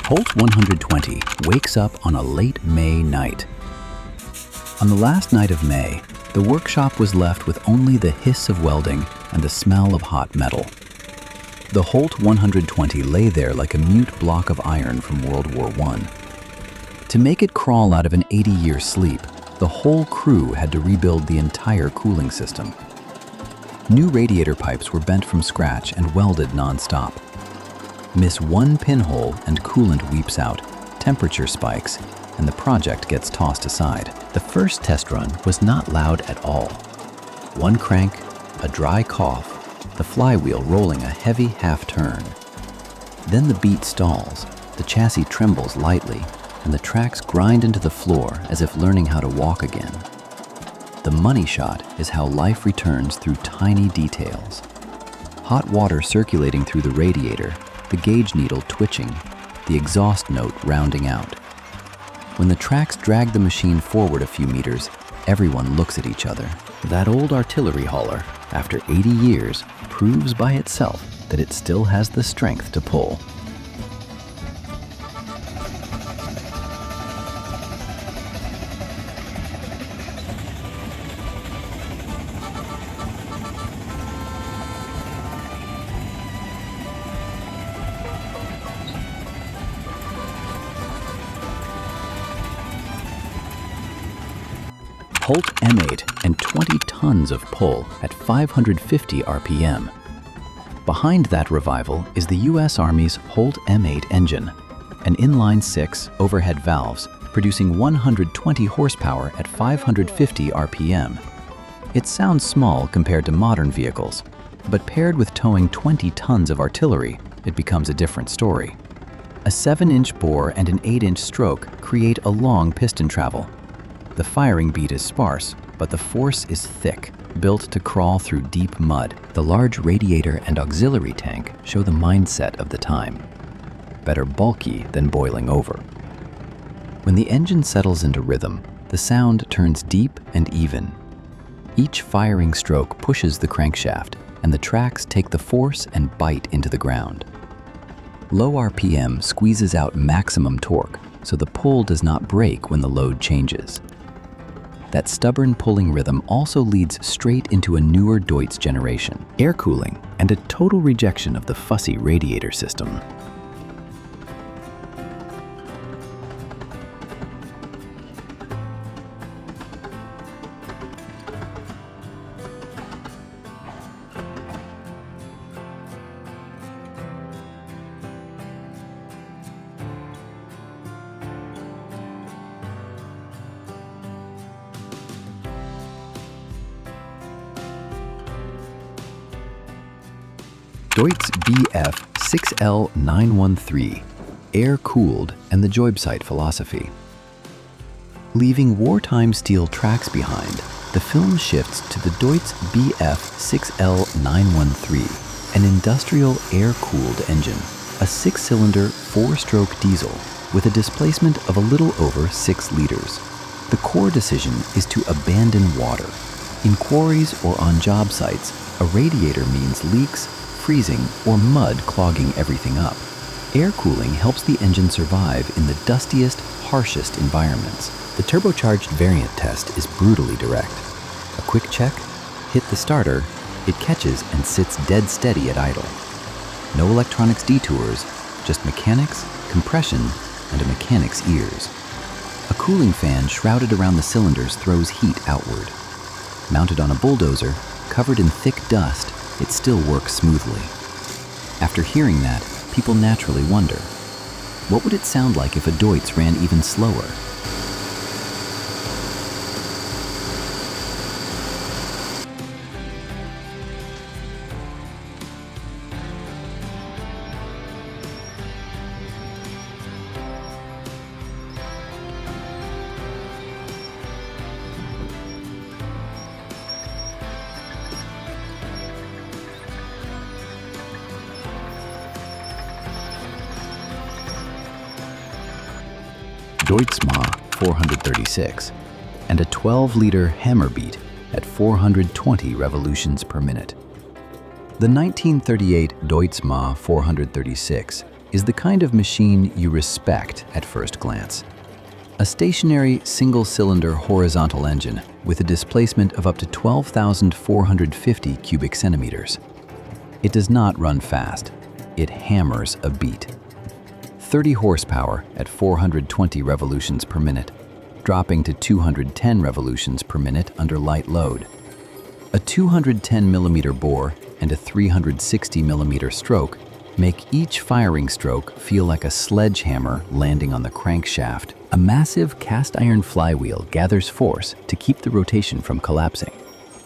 Holt 120 wakes up on a late May night. On the last night of May, the workshop was left with only the hiss of welding and the smell of hot metal. The Holt 120 lay there like a mute block of iron from World War I. To make it crawl out of an 80-year sleep, the whole crew had to rebuild the entire cooling system. New radiator pipes were bent from scratch and welded non-stop. Miss one pinhole and coolant weeps out, temperature spikes, and the project gets tossed aside. The first test run was not loud at all. One crank, a dry cough, the flywheel rolling a heavy half-turn. Then the beat stalls, the chassis trembles lightly, and the tracks grind into the floor as if learning how to walk again. The money shot is how life returns through tiny details. Hot water circulating through the radiator, the gauge needle twitching, the exhaust note rounding out. When the tracks drag the machine forward a few meters, everyone looks at each other. That old artillery hauler, after 80 years, proves by itself that it still has the strength to pull. Holt M8 and 20 tons of pull at 550 RPM. Behind that revival is the U.S. Army's Holt M8 engine, an inline-6 overhead valves producing 120 horsepower at 550 RPM. It sounds small compared to modern vehicles, but paired with towing 20 tons of artillery, it becomes a different story. A 7-inch bore and an 8-inch stroke create a long piston travel. The firing beat is sparse, but the force is thick, built to crawl through deep mud. The large radiator and auxiliary tank show the mindset of the time. Better bulky than boiling over. When the engine settles into rhythm, the sound turns deep and even. Each firing stroke pushes the crankshaft, and the tracks take the force and bite into the ground. Low RPM squeezes out maximum torque, so the pull does not break when the load changes. That stubborn pulling rhythm also leads straight into a newer Deutz generation, air cooling, and a total rejection of the fussy radiator system. Deutz BF6L913, air-cooled and the job site philosophy. Leaving wartime steel tracks behind, the film shifts to the Deutz BF6L913, an industrial air-cooled engine, a 6-cylinder, 4-stroke diesel with a displacement of a little over 6 liters. The core decision is to abandon water. In quarries or on job sites, a radiator means leaks, freezing, or mud clogging everything up. Air cooling helps the engine survive in the dustiest, harshest environments. The turbocharged variant test is brutally direct. A quick check, hit the starter, it catches and sits dead steady at idle. No electronics detours, just mechanics, compression, and a mechanic's ears. A cooling fan shrouded around the cylinders throws heat outward. Mounted on a bulldozer, covered in thick dust, it still works smoothly. After hearing that, people naturally wonder, what would it sound like if a Deutz ran even slower? Deutz Ma 436, and a 12-liter hammer beat at 420 revolutions per minute. The 1938 Deutz Ma 436 is the kind of machine you respect at first glance. A stationary single-cylinder horizontal engine with a displacement of up to 12,450 cubic centimeters. It does not run fast. It hammers a beat. 30 horsepower at 420 revolutions per minute, dropping to 210 revolutions per minute under light load. A 210 millimeter bore and a 360 millimeter stroke make each firing stroke feel like a sledgehammer landing on the crankshaft. A massive cast iron flywheel gathers force to keep the rotation from collapsing.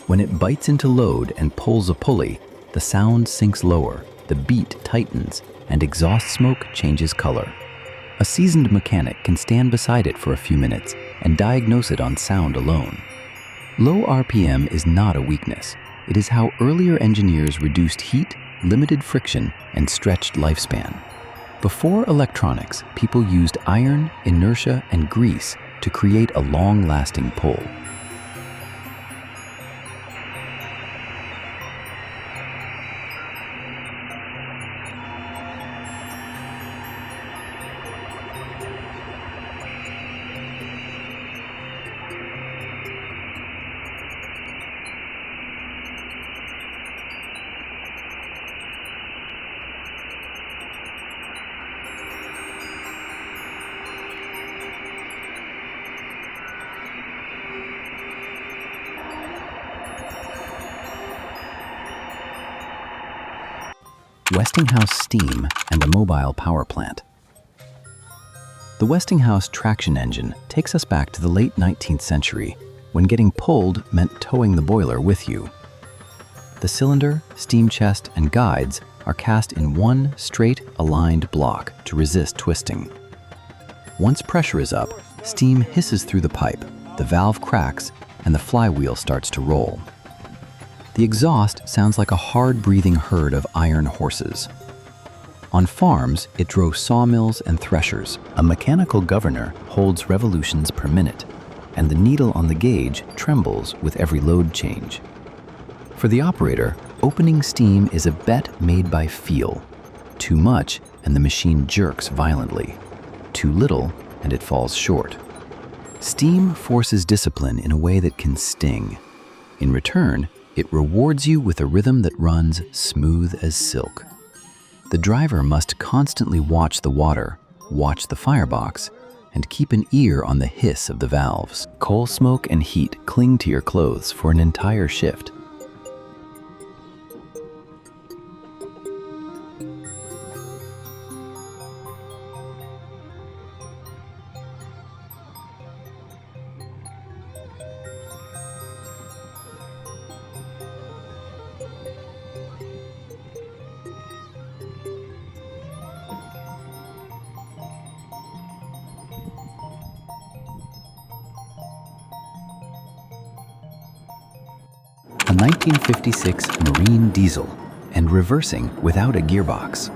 When it bites into load and pulls a pulley, the sound sinks lower, the beat tightens, and exhaust smoke changes color. A seasoned mechanic can stand beside it for a few minutes and diagnose it on sound alone. Low RPM is not a weakness. It is how earlier engineers reduced heat, limited friction, and stretched lifespan. Before electronics, people used iron, inertia, and grease to create a long-lasting pull. Westinghouse steam and a mobile power plant. The Westinghouse traction engine takes us back to the late 19th century, when getting pulled meant towing the boiler with you. The cylinder, steam chest, and guides are cast in one straight, aligned block to resist twisting. Once pressure is up, steam hisses through the pipe, the valve cracks, and the flywheel starts to roll. The exhaust sounds like a hard-breathing herd of iron horses. On farms, it drove sawmills and threshers. A mechanical governor holds revolutions per minute, and the needle on the gauge trembles with every load change. For the operator, opening steam is a bet made by feel. Too much, and the machine jerks violently. Too little, and it falls short. Steam forces discipline in a way that can sting. In return, it rewards you with a rhythm that runs smooth as silk. The driver must constantly watch the water, watch the firebox, and keep an ear on the hiss of the valves. Coal smoke and heat cling to your clothes for an entire shift. A 1956 marine diesel and reversing without a gearbox.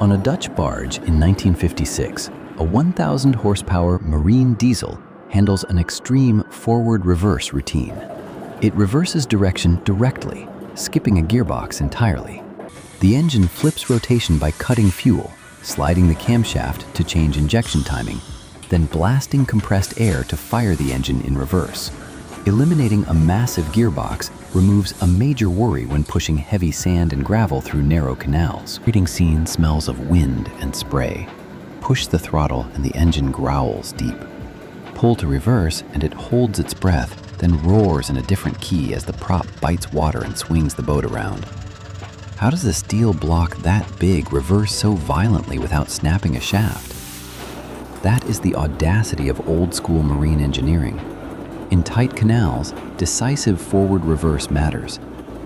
On a Dutch barge in 1956, a 1,000 horsepower marine diesel handles an extreme forward-reverse routine. It reverses direction directly, skipping a gearbox entirely. The engine flips rotation by cutting fuel, sliding the camshaft to change injection timing, then blasting compressed air to fire the engine in reverse. Eliminating a massive gearbox removes a major worry when pushing heavy sand and gravel through narrow canals. The operating scene smells of wind and spray. Push the throttle and the engine growls deep. Pull to reverse and it holds its breath, then roars in a different key as the prop bites water and swings the boat around. How does a steel block that big reverse so violently without snapping a shaft? That is the audacity of old-school marine engineering. In tight canals, decisive forward-reverse matters,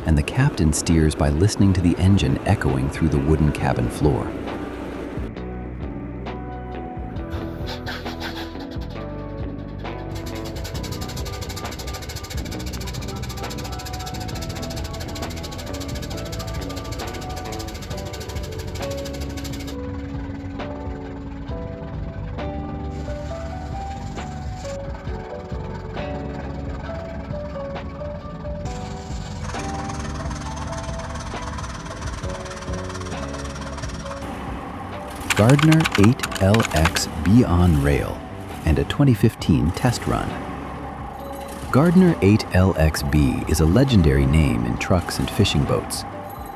and the captain steers by listening to the engine echoing through the wooden cabin floor. Gardner 8LX-B on rail, and a 2015 test run. Gardner 8LX-B is a legendary name in trucks and fishing boats.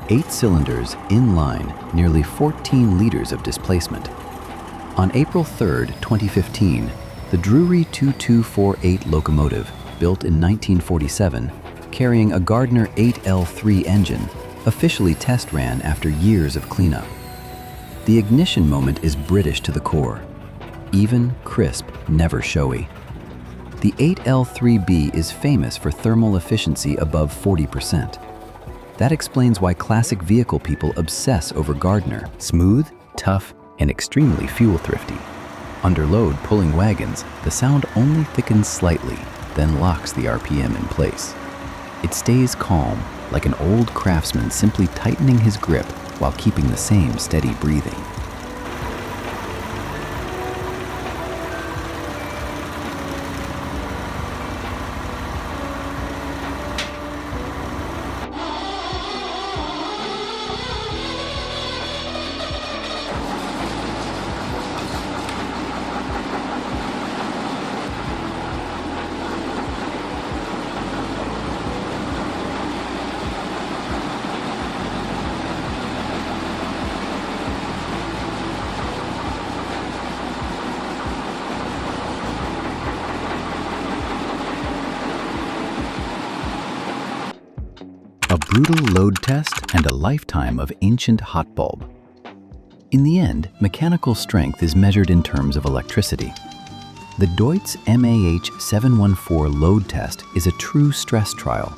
8 cylinders, inline, nearly 14 liters of displacement. On April 3, 2015, the Drury 2248 locomotive, built in 1947, carrying a Gardner 8L3 engine, officially test ran after years of cleanup. The ignition moment is British to the core. Even, crisp, never showy. The 8L3B is famous for thermal efficiency above 40%. That explains why classic vehicle people obsess over Gardner. Smooth, tough, and extremely fuel thrifty. Under load pulling wagons, the sound only thickens slightly, then locks the RPM in place. It stays calm, like an old craftsman simply tightening his grip while keeping the same steady breathing. A brutal load test and a lifetime of ancient hot bulb. In the end, mechanical strength is measured in terms of electricity. The Deutz MAH 714 load test is a true stress trial.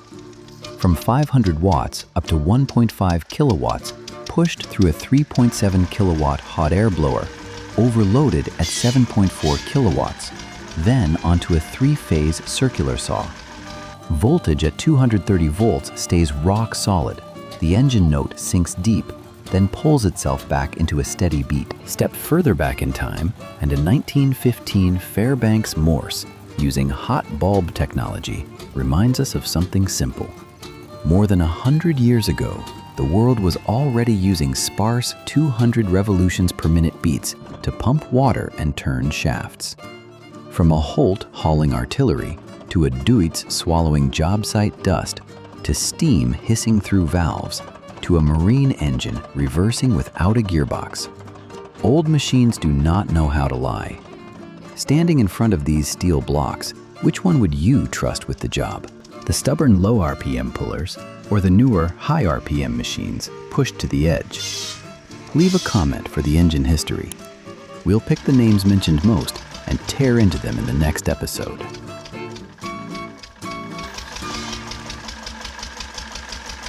From 500 watts up to 1.5 kilowatts, pushed through a 3.7 kilowatt hot air blower, overloaded at 7.4 kilowatts, then onto a 3-phase circular saw. Voltage at 230 volts stays rock solid. The engine note sinks deep, then pulls itself back into a steady beat. Step further back in time, and a 1915 Fairbanks Morse, using hot bulb technology, reminds us of something simple. More than 100 years ago, the world was already using sparse 200 revolutions per minute beats to pump water and turn shafts. From a Holt hauling artillery, to a Deutz swallowing job site dust, to steam hissing through valves, to a marine engine reversing without a gearbox. Old machines do not know how to lie. Standing in front of these steel blocks, which one would you trust with the job? The stubborn low RPM pullers, or the newer high RPM machines pushed to the edge? Leave a comment for the engine history. We'll pick the names mentioned most and tear into them in the next episode.